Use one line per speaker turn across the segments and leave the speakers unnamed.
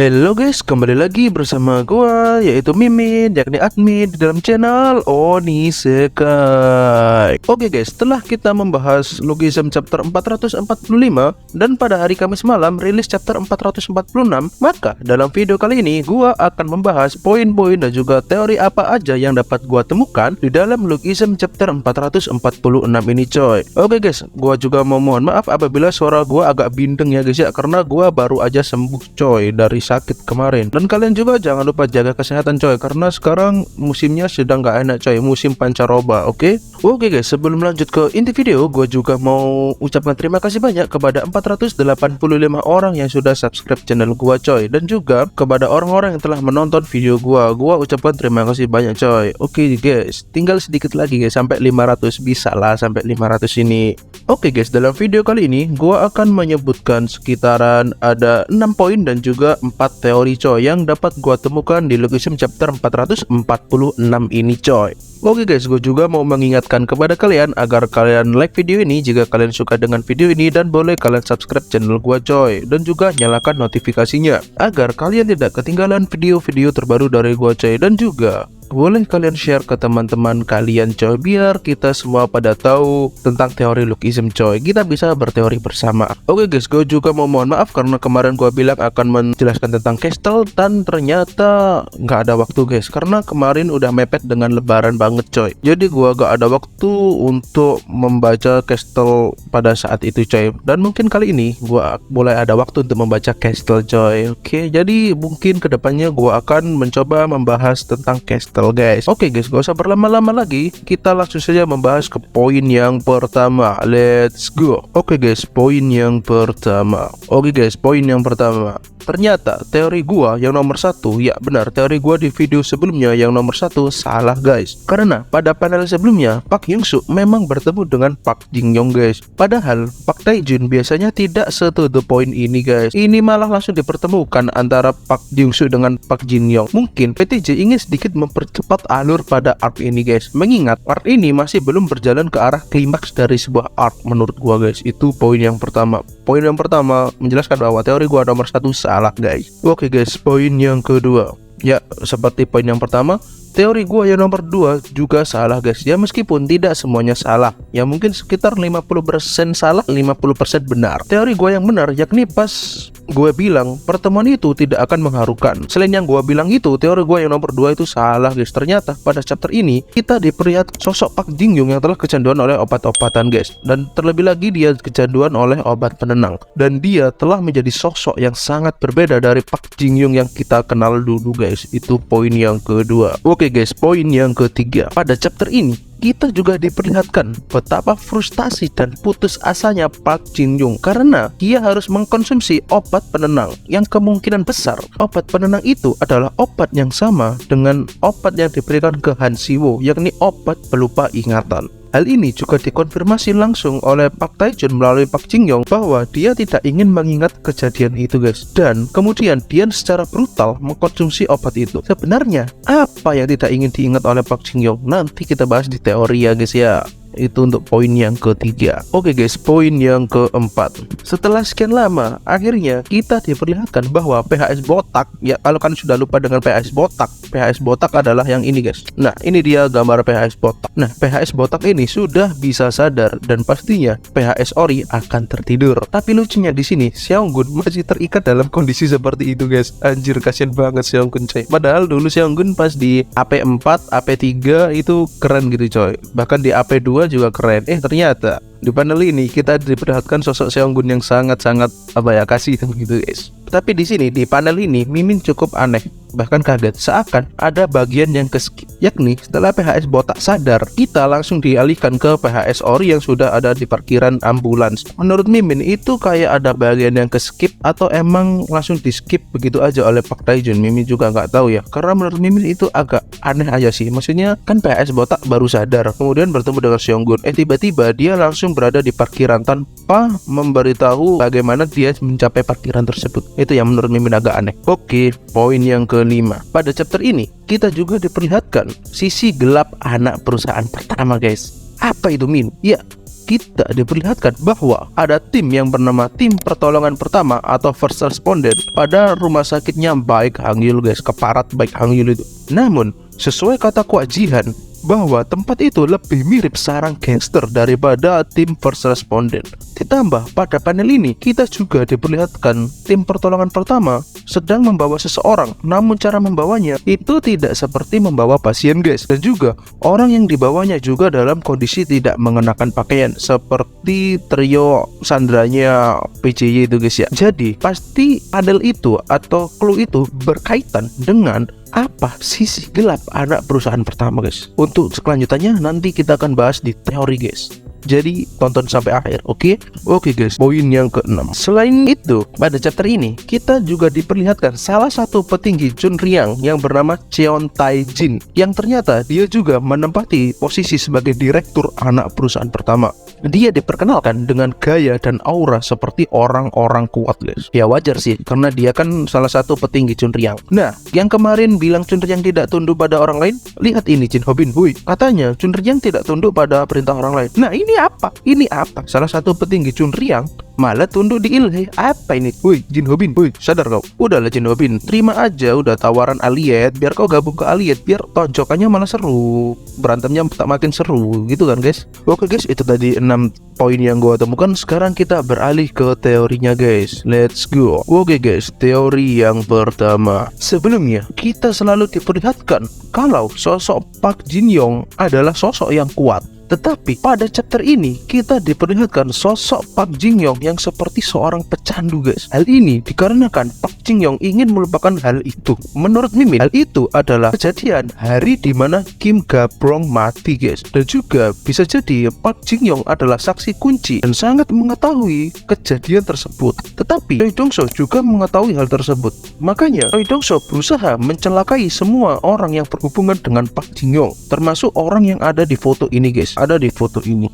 Halo guys, kembali lagi bersama gua yaitu Mimin, yakni admin di dalam channel Onisekai. Oke guys, setelah kita membahas Logism chapter 445 dan pada hari Kamis malam rilis chapter 446, maka dalam video kali ini gua akan membahas poin-poin dan juga teori apa aja yang dapat gua temukan di dalam Logism chapter 446 ini coy. Oke guys, gua juga mau mohon maaf apabila suara gua agak bindeng ya guys ya, karena gua baru aja sembuh coy dari sakit kemarin. Dan kalian juga jangan lupa jaga kesehatan coy, karena sekarang musimnya sedang gak enak coy, musim pancaroba. Oke guys, sebelum lanjut ke inti video, gue juga mau ucapkan terima kasih banyak kepada 485 orang yang sudah subscribe channel gua coy, dan juga kepada orang-orang yang telah menonton video gua ucapkan terima kasih banyak coy. Oke guys, tinggal sedikit lagi guys sampai 500, bisa lah sampai 500 ini. Oke guys, dalam video kali ini gua akan menyebutkan sekitaran ada 6 poin dan juga 4 teori coy yang dapat gua temukan di Logism chapter 446 ini coy. Oke guys, gue juga mau mengingatkan kepada kalian agar kalian like video ini jika kalian suka dengan video ini, dan boleh kalian subscribe channel gua coy, dan juga nyalakan notifikasinya agar kalian tidak ketinggalan video-video terbaru dari gua coy. Dan juga boleh kalian share ke teman-teman kalian coy, biar kita semua pada tahu tentang teori Logism coy, kita bisa berteori bersama. Oke guys, gue juga mau mohon maaf karena kemarin gue bilang akan menjelaskan tentang Castle dan ternyata nggak ada waktu guys, karena kemarin udah mepet dengan lebaran banget coy, jadi gue gak ada waktu untuk membaca Castle pada saat itu coy. Dan mungkin kali ini gue boleh ada waktu untuk membaca Castle coy. Oke, jadi mungkin kedepannya gue akan mencoba membahas tentang Castle guys. Oke guys, gak usah berlama-lama lagi, kita langsung saja membahas ke poin yang pertama. Let's go. Oke guys, poin yang pertama. Ternyata teori gua yang nomor 1, ya benar, teori gua di video sebelumnya yang nomor 1 salah guys. Karena pada panel sebelumnya Park Hyung-suk memang bertemu dengan Park Jin-young guys. Padahal Park Tae-jun biasanya tidak to the point ini guys. Ini malah langsung dipertemukan antara Park Hyung-suk dengan Park Jin-young. Mungkin PTJ ingin sedikit mempercepat alur pada arc ini guys, mengingat arc ini masih belum berjalan ke arah klimaks dari sebuah arc menurut gua guys. Itu poin yang pertama. Poin yang pertama menjelaskan bahwa teori gua nomor 1 salah guys. Oke guys, poin yang kedua, ya seperti poin yang pertama, teori gua yang nomor 2 juga salah guys. Ya meskipun tidak semuanya salah, ya mungkin sekitar 50% salah, 50% benar. Teori gua yang benar yakni pas gue bilang pertemuan itu tidak akan mengharukan. Selain yang gue bilang itu, teori gue yang nomor 2 itu salah guys. Ternyata pada chapter ini kita diperlihatkan sosok Park Jin-young yang telah kecanduan oleh obat-obatan guys, dan terlebih lagi dia kecanduan oleh obat penenang, dan dia telah menjadi sosok yang sangat berbeda dari Park Jin-young yang kita kenal dulu guys. Itu poin yang kedua. Oke guys, poin yang ketiga, pada chapter ini kita juga diperlihatkan betapa frustasi dan putus asanya Park Jin-young karena dia harus mengkonsumsi obat penenang yang kemungkinan besar obat penenang itu adalah obat yang sama dengan obat yang diberikan ke Han Si-woo, yakni obat pelupa ingatan. Hal ini juga dikonfirmasi langsung oleh Park Tae-jun melalui Park Jin-young bahwa dia tidak ingin mengingat kejadian itu guys, dan kemudian dia secara brutal mengkonsumsi obat itu. Sebenarnya apa yang tidak ingin diingat oleh Park Jin-young? Nanti kita bahas di teori ya guys ya. Itu untuk poin yang ketiga. Oke guys, poin yang keempat. Setelah sekian lama, akhirnya kita diperlihatkan bahwa PHS botak, ya kalau kalian sudah lupa dengan PHS botak adalah yang ini guys. Nah, ini dia gambar PHS botak. Nah, PHS botak ini sudah bisa sadar dan pastinya PHS ori akan tertidur. Tapi lucunya di sini Seonggun masih terikat dalam kondisi seperti itu guys. Anjir, kasihan banget Seonggun coy. Padahal dulu Seonggun pas di AP4, AP3 itu keren gitu coy. Bahkan di AP2 juga keren. Ternyata di panel ini kita diperlihatkan sosok Seonggun yang sangat-sangat kasihan gitu guys. Tapi di sini di panel ini Mimin cukup aneh, bahkan kaget, seakan ada bagian yang keskip, yakni setelah PHS botak sadar, kita langsung dialihkan ke PHS ori yang sudah ada di parkiran ambulans. Menurut Mimin itu kayak ada bagian yang keskip atau emang langsung di skip begitu aja oleh Park Tae-jun. Mimin juga nggak tahu ya, karena menurut Mimin itu agak aneh aja sih. Maksudnya kan PHS botak baru sadar, kemudian bertemu dengan Seonggun, tiba-tiba dia langsung berada di parkiran tanpa memberitahu bagaimana dia mencapai parkiran tersebut. Itu yang menurut Mimin agak aneh. Oke, poin yang kelima. Pada chapter ini kita juga diperlihatkan sisi gelap anak perusahaan pertama guys. Apa itu Min? Ya, kita diperlihatkan bahwa ada tim yang bernama tim pertolongan pertama atau first responder pada rumah sakitnya Baek Hang Yul guys, keparat Baek Hang Yul itu. Namun sesuai kata Kwak Jihan bahwa tempat itu lebih mirip sarang gangster daripada tim first responder. Ditambah pada panel ini kita juga diperlihatkan tim pertolongan pertama sedang membawa seseorang, namun cara membawanya itu tidak seperti membawa pasien guys, dan juga orang yang dibawanya juga dalam kondisi tidak mengenakan pakaian seperti trio sandranya PJY itu guys ya. Jadi pasti panel itu atau clue itu berkaitan dengan apa sisi gelap anak perusahaan pertama guys. Untuk selanjutnya nanti kita akan bahas di teori guys, jadi tonton sampai akhir, oke? Oke guys, poin yang ke-6. Selain itu, pada chapter ini kita juga diperlihatkan salah satu petinggi Junryang yang bernama Cheon Tae-jin, yang ternyata dia juga menempati posisi sebagai direktur anak perusahaan pertama. Dia diperkenalkan dengan gaya dan aura seperti orang-orang kuat guys. Ya wajar sih, karena dia kan salah satu petinggi Junryang. Nah, yang kemarin bilang Junryang tidak tunduk pada orang lain, lihat ini Jin Ho Bin. Hui, katanya Junryang tidak tunduk pada perintah orang lain. Nah, ini apa? Ini apa? Salah satu petinggi Junryang malah tunduk di Ilhe. Apa ini? Woi, Jin Ho Bin, woi, sadar kau? Udahlah Jin Ho Bin, terima aja udah tawaran Aliet, biar kau gabung ke Aliet, biar tonjokannya malah seru, berantemnya tak makin seru, gitu kan guys. Oke guys, itu tadi 6 poin yang gua temukan. Sekarang kita beralih ke teorinya guys. Let's go. Oke guys, teori yang pertama. Sebelumnya, kita selalu diperlihatkan kalau sosok Park Jin Young adalah sosok yang kuat. Tetapi pada chapter ini kita diperlihatkan sosok Park Jin Young yang seperti seorang pecandu guys. Hal ini dikarenakan Park Jin Young ingin melupakan hal itu. Menurut Mimin, hal itu adalah kejadian hari dimana Kim Ga-brong mati guys. Dan juga bisa jadi Park Jin Young adalah saksi kunci dan sangat mengetahui kejadian tersebut. Tetapi Choi Dong-so juga mengetahui hal tersebut. Makanya Choi Dong-so berusaha mencelakai semua orang yang berhubungan dengan Park Jin Young, termasuk orang yang ada di foto ini guys. Ada di foto ini.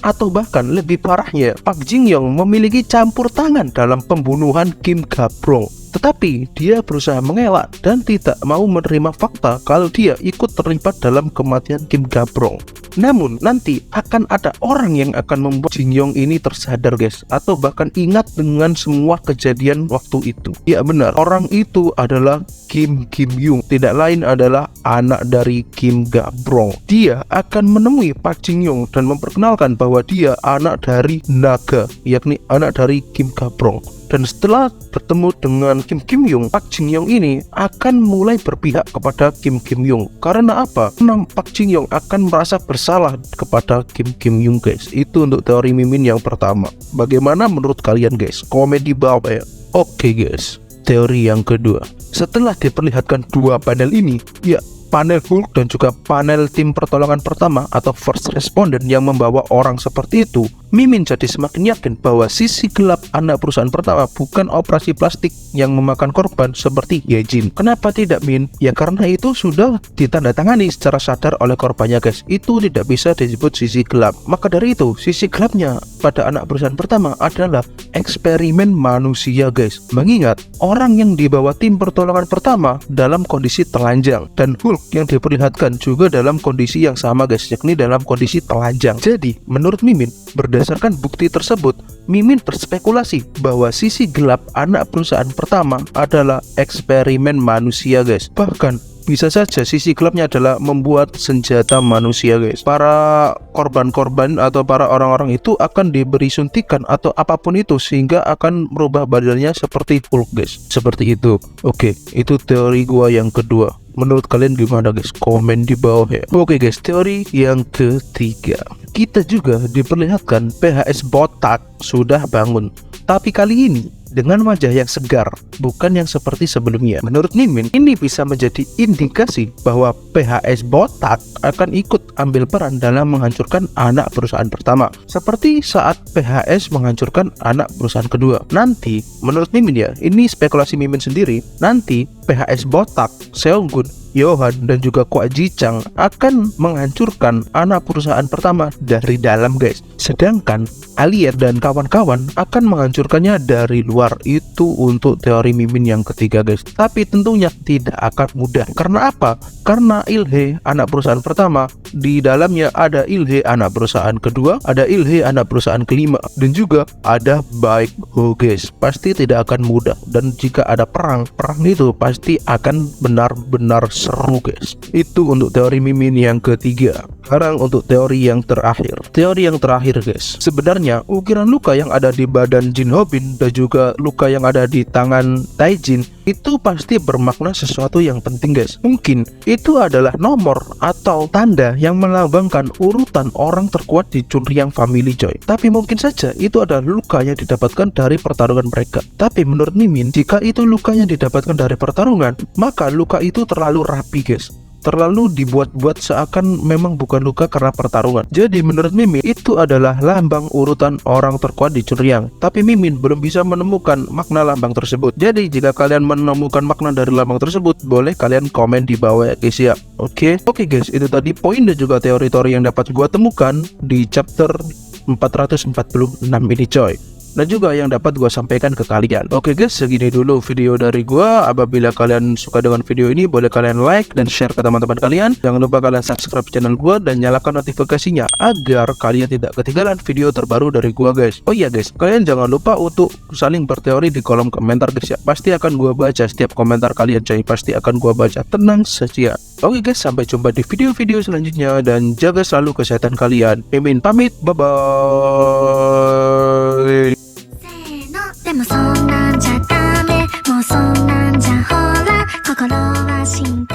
Atau bahkan lebih parahnya, Park Jin Young memiliki campur tangan dalam pembunuhan Kim Ga-brong. Tetapi dia berusaha mengelak dan tidak mau menerima fakta kalau dia ikut terlibat dalam kematian Kim Ga-brong. Namun nanti akan ada orang yang akan membuat Jin Young ini tersadar guys, atau bahkan ingat dengan semua kejadian waktu itu. Ya benar, orang itu adalah Kim Young, tidak lain adalah anak dari Kim Ga-brong. Dia akan menemui Park Jin Young dan memperkenalkan bahwa dia anak dari Naga, yakni anak dari Kim Ga-brong. Dan setelah bertemu dengan Kim Young, Park Jin Young ini akan mulai berpihak kepada Kim Young. Karena apa? Karena Park Jin Young akan merasa bersalah kepada Kim Young guys. Itu untuk teori Mimin yang pertama. Bagaimana menurut kalian guys? Komen di bawah ya. Oke guys, teori yang kedua. Setelah diperlihatkan dua panel ini, ya panel Hulk dan juga panel tim pertolongan pertama atau first responder yang membawa orang seperti itu, Mimin jadi semakin yakin bahwa sisi gelap anak perusahaan pertama bukan operasi plastik yang memakan korban seperti Yejin. Kenapa tidak Min? Ya karena itu sudah ditandatangani secara sadar oleh korbannya guys. Itu tidak bisa disebut sisi gelap. Maka dari itu sisi gelapnya pada anak perusahaan pertama adalah eksperimen manusia guys. Mengingat orang yang dibawa tim pertolongan pertama dalam kondisi telanjang, dan Hulk yang diperlihatkan juga dalam kondisi yang sama guys, yakni dalam kondisi telanjang. Jadi menurut Mimin, berdasarkan bukti tersebut, Mimin berspekulasi bahwa sisi gelap anak perusahaan pertama adalah eksperimen manusia guys. Bahkan bisa saja sisi gelapnya adalah membuat senjata manusia guys. Para korban-korban atau para orang-orang itu akan diberi suntikan atau apapun itu sehingga akan merubah badannya seperti Hulk guys. Seperti itu. Oke, itu teori gua yang kedua. Menurut kalian gimana guys? Komen di bawah ya. Oke guys, teori yang ketiga. Kita juga diperlihatkan PHS botak sudah bangun. Tapi kali ini dengan wajah yang segar, bukan yang seperti sebelumnya. Menurut Mimin, ini bisa menjadi indikasi bahwa PHS botak akan ikut ambil peran dalam menghancurkan anak perusahaan pertama, seperti saat PHS menghancurkan anak perusahaan kedua. Nanti, menurut Mimin ya, ini spekulasi Mimin sendiri, nanti PHS botak, Seonggun, Yohan dan juga Kwak Ji-chang akan menghancurkan anak perusahaan pertama dari dalam guys. Sedangkan Aliet dan kawan-kawan akan menghancurkannya dari luar. Itu untuk teori Mimin yang ketiga guys. Tapi tentunya tidak akan mudah. Karena apa? Karena Ilhe, anak perusahaan pertama, di dalamnya ada Ilhe anak perusahaan kedua, ada Ilhe anak perusahaan kelima, dan juga ada Baekho guys. Pasti tidak akan mudah, dan jika ada perang itu pasti akan benar-benar seru guys. Itu untuk teori Mimin yang ketiga. Sekarang untuk teori yang terakhir. Teori yang terakhir guys, sebenarnya ukiran luka yang ada di badan Jin Hobin dan juga luka yang ada di tangan Taijin itu pasti bermakna sesuatu yang penting guys. Mungkin itu adalah nomor atau tanda yang melambangkan urutan orang terkuat di Chunryang Family coy. Tapi mungkin saja itu adalah luka yang didapatkan dari pertarungan mereka. Tapi menurut Mimin, jika itu luka yang didapatkan dari pertarungan, maka luka itu terlalu rapi guys, terlalu dibuat-buat seakan memang bukan luka karena pertarungan. Jadi menurut Mimin itu adalah lambang urutan orang terkuat di Chunryang. Tapi Mimin belum bisa menemukan makna lambang tersebut. Jadi jika kalian menemukan makna dari lambang tersebut, boleh kalian komen di bawah ya guys ya. Oke guys, itu tadi poin dan juga teori-teori yang dapat gua temukan di chapter 446 ini coy, dan juga yang dapat gua sampaikan ke kalian. Oke guys, segini dulu video dari gua. Apabila kalian suka dengan video ini, boleh kalian like dan share ke teman-teman kalian. Jangan lupa kalian subscribe channel gua dan nyalakan notifikasinya agar kalian tidak ketinggalan video terbaru dari gua guys. Oh iya guys, kalian jangan lupa untuk saling berteori di kolom komentar guys ya. Pasti akan gua baca setiap komentar kalian coy. Pasti akan gua baca, tenang saja. Oke guys, sampai jumpa di video-video selanjutnya dan jaga selalu kesehatan kalian. Mimin pamit, bye bye.
でもそんなんじゃダメもうそんなんじゃほら心は死んで